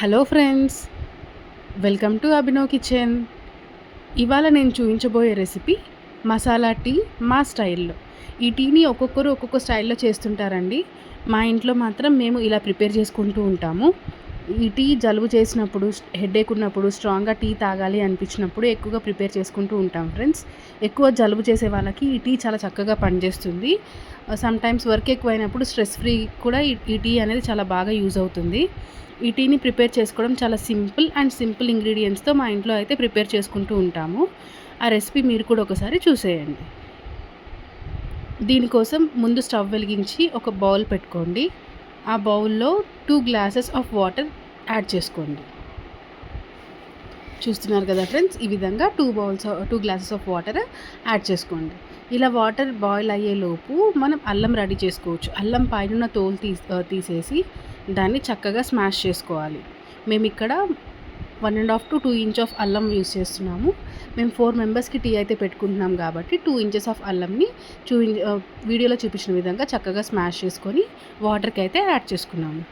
Hello friends, welcome to Abhinav kitchen. ఇవాళ నేను చూపించబోయే రెసిపీ మసాలా టీ మా స్టైల్లో. ఈ టీని ఒక్కొక్కరు ఒక్కొక్క స్టైల్లో చేస్తుంటారండి. మా ఇంట్లో మాత్రం మేము ఇలా ప్రిపేర్ చేసుకుంటూ ఉంటాము. ఈ టీ జలుబు చేసినప్పుడు, హెడేక్ ఉన్నప్పుడు, స్ట్రాంగ్గా టీ తాగాలి అనిపించినప్పుడు ఎక్కువగా ప్రిపేర్ చేసుకుంటూ ఉంటాం ఫ్రెండ్స్. ఎక్కువ జలుబు చేసే వాళ్ళకి ఈ టీ చాలా చక్కగా పనిచేస్తుంది. సమ్టైమ్స్ వర్క్ ఎక్కువైనప్పుడు స్ట్రెస్ ఫ్రీ కూడా ఈ టీ అనేది చాలా బాగా యూజ్ అవుతుంది. ఈ టీని ప్రిపేర్ చేసుకోవడం చాలా సింపుల్ ఇంగ్రీడియంట్స్తో మా ఇంట్లో అయితే ప్రిపేర్ చేసుకుంటూ ఉంటాము. ఆ రెసిపీ మీరు కూడా ఒకసారి చూసేయండి. దీనికోసం ముందు స్టవ్ వెలిగించి ఒక బౌల్ పెట్టుకోండి. ఆ బౌల్లో 2 గ్లాసెస్ ఆఫ్ వాటర్ యాడ్ చేసుకోండి. చూస్తున్నారు కదా ఫ్రెండ్స్, ఈ విధంగా 2 గ్లాసెస్ ఆఫ్ వాటర్ యాడ్ చేసుకోండి. ఇలా వాటర్ బాయిల్ అయ్యేలోపు మనం అల్లం రెడీ చేసుకోవచ్చు. అల్లం పైన తోలు తీసేసి దాన్ని చక్కగా స్మాష్ చేసుకోవాలి. మేము ఇక్కడ 1.5 to 2 ఇంచ్ ఆఫ్ అల్లం యూస్ చేస్తున్నాము. మేము 4 మెంబర్స్కి టీ అయితే పెట్టుకుంటున్నాం కాబట్టి 2 ఇంచెస్ ఆఫ్ అల్లంని వీడియోలో చూపించిన విధంగా చక్కగా స్మాష్ చేసుకొని వాటర్కి అయితే యాడ్ చేసుకున్నాము.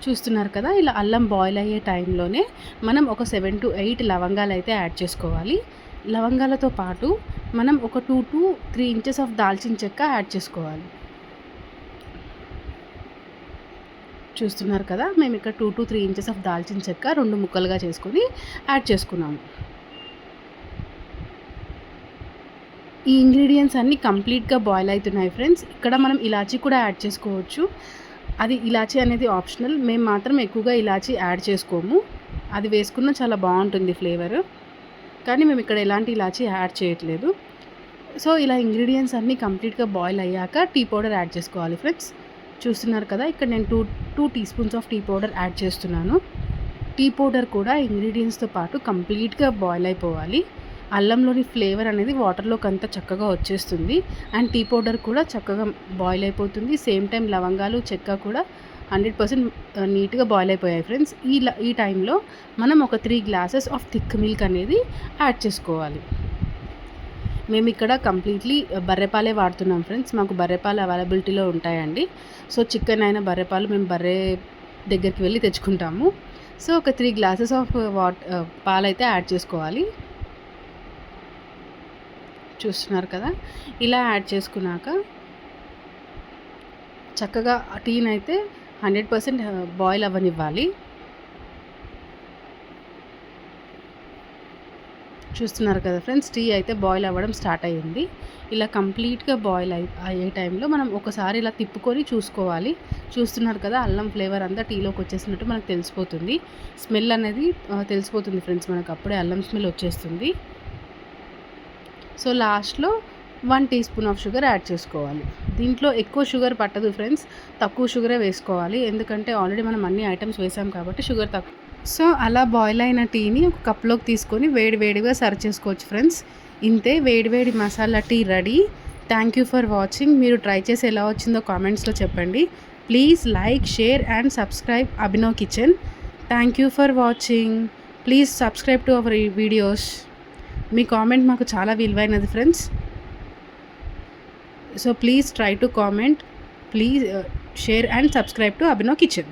చూస్తున్నారు కదా, ఇలా అల్లం బాయిల్ అయ్యే టైంలోనే మనం ఒక 7 to 8 లవంగాలు అయితే యాడ్ చేసుకోవాలి. లవంగాలతో పాటు మనం ఒక 2 to 3 ఇంచెస్ ఆఫ్ దాల్చిన చెక్క యాడ్ చేసుకోవాలి. చూస్తున్నారు కదా, మేము ఇక్కడ 2 to 3 ఇంచెస్ ఆఫ్ దాల్చిన చెక్క 2 ముక్కలుగా చేసుకొని యాడ్ చేసుకున్నాము. ఈ ఇంగ్రీడియంట్స్ అన్నీ కంప్లీట్గా బాయిల్ అవుతున్నాయి ఫ్రెండ్స్. ఇక్కడ మనం ఇలాచీ కూడా యాడ్ చేసుకోవచ్చు. అది ఇలాచీ అనేది ఆప్షనల్. మేము మాత్రం ఎక్కువగా ఇలాచీ యాడ్ చేసుకోము. అది వేసుకున్న చాలా బాగుంటుంది ఫ్లేవర్, కానీ మేము ఇక్కడ ఎలాంటి ఇలాచీ యాడ్ చేయట్లేదు. సో ఇలా ఇంగ్రీడియంట్స్ అన్నీ కంప్లీట్గా బాయిల్ అయ్యాక టీ పౌడర్ యాడ్ చేసుకోవాలి ఫ్రెండ్స్. చూస్తున్నారు కదా, ఇక్కడ నేను 2 teaspoons of tea powder add చేస్తున్నాను. టీ పౌడర్ కూడా ఇంగ్రీడియంట్స్తో పాటు కంప్లీట్గా బాయిల్ అయిపోవాలి. అల్లంలోని ఫ్లేవర్ అనేది వాటర్లోకి అంతా చక్కగా వచ్చేస్తుంది. అండ్ టీ పౌడర్ కూడా చక్కగా బాయిల్ అయిపోతుంది. సేమ్ టైం లవంగాలు, చెక్క కూడా 100% నీట్గా బాయిల్ అయిపోయాయి ఫ్రెండ్స్. ఈ టైంలో మనం ఒక 3 గ్లాసెస్ ఆఫ్ థిక్ మిల్క్ అనేది యాడ్ చేసుకోవాలి. మేము ఇక్కడ కంప్లీట్లీ బర్రెపాలే వాడుతున్నాం ఫ్రెండ్స్. మాకు బర్రెపాలు అవైలబిలిటీలో ఉంటాయండి. సో చికెన్ అయినా బర్రెపాలు మేము బర్రె దగ్గరికి వెళ్ళి తెచ్చుకుంటాము. సో ఒక 3 గ్లాసెస్ ఆఫ్ పాలైతే యాడ్ చేసుకోవాలి. చూస్తున్నారు కదా, ఇలా యాడ్ చేసుకున్నాక చక్కగా టీని అయితే 100% బాయిల్ అవ్వనివ్వాలి. చూస్తున్నారు కదా ఫ్రెండ్స్, టీ అయితే బాయిల్ అవ్వడం స్టార్ట్ అయ్యింది. ఇలా కంప్లీట్గా బాయిల్ అయ్యే టైంలో మనం ఒకసారి ఇలా తిప్పుకొని చూసుకోవాలి. చూస్తున్నారు కదా, అల్లం ఫ్లేవర్ అంతా టీలోకి వచ్చేసినట్టు మనకు తెలిసిపోతుంది. స్మెల్ అనేది తెలిసిపోతుంది ఫ్రెండ్స్, మనకు అప్పుడే అల్లం స్మెల్ వచ్చేస్తుంది. సో లాస్ట్లో 1 teaspoon of sugar add చేసుకోవాలి. దీంట్లో ఎక్కువ షుగర్ పట్టదు ఫ్రెండ్స్, తక్కువ షుగరే వేసుకోవాలి. ఎందుకంటే ఆల్రెడీ మనం అన్ని ఐటమ్స్ వేసాం కాబట్టి షుగర్ తక్కువ. సో అలా బాయిల్ అయిన టీని ఒక కప్లోకి తీసుకొని వేడిగా సర్వ్ చేసుకోవచ్చు ఫ్రెండ్స్. ఇంతే, వేడివేడి masala tea ready. Thank you for watching. మీరు ట్రై చేసి ఎలా వచ్చిందో కామెంట్స్లో చెప్పండి. Please like, share and subscribe Abhinav kitchen. Thank you for watching. Please subscribe to our videos. మీ కామెంట్ మాకు చాలా విలువైనది friends. So please try to comment, please share and subscribe to Abhinav Kitchen.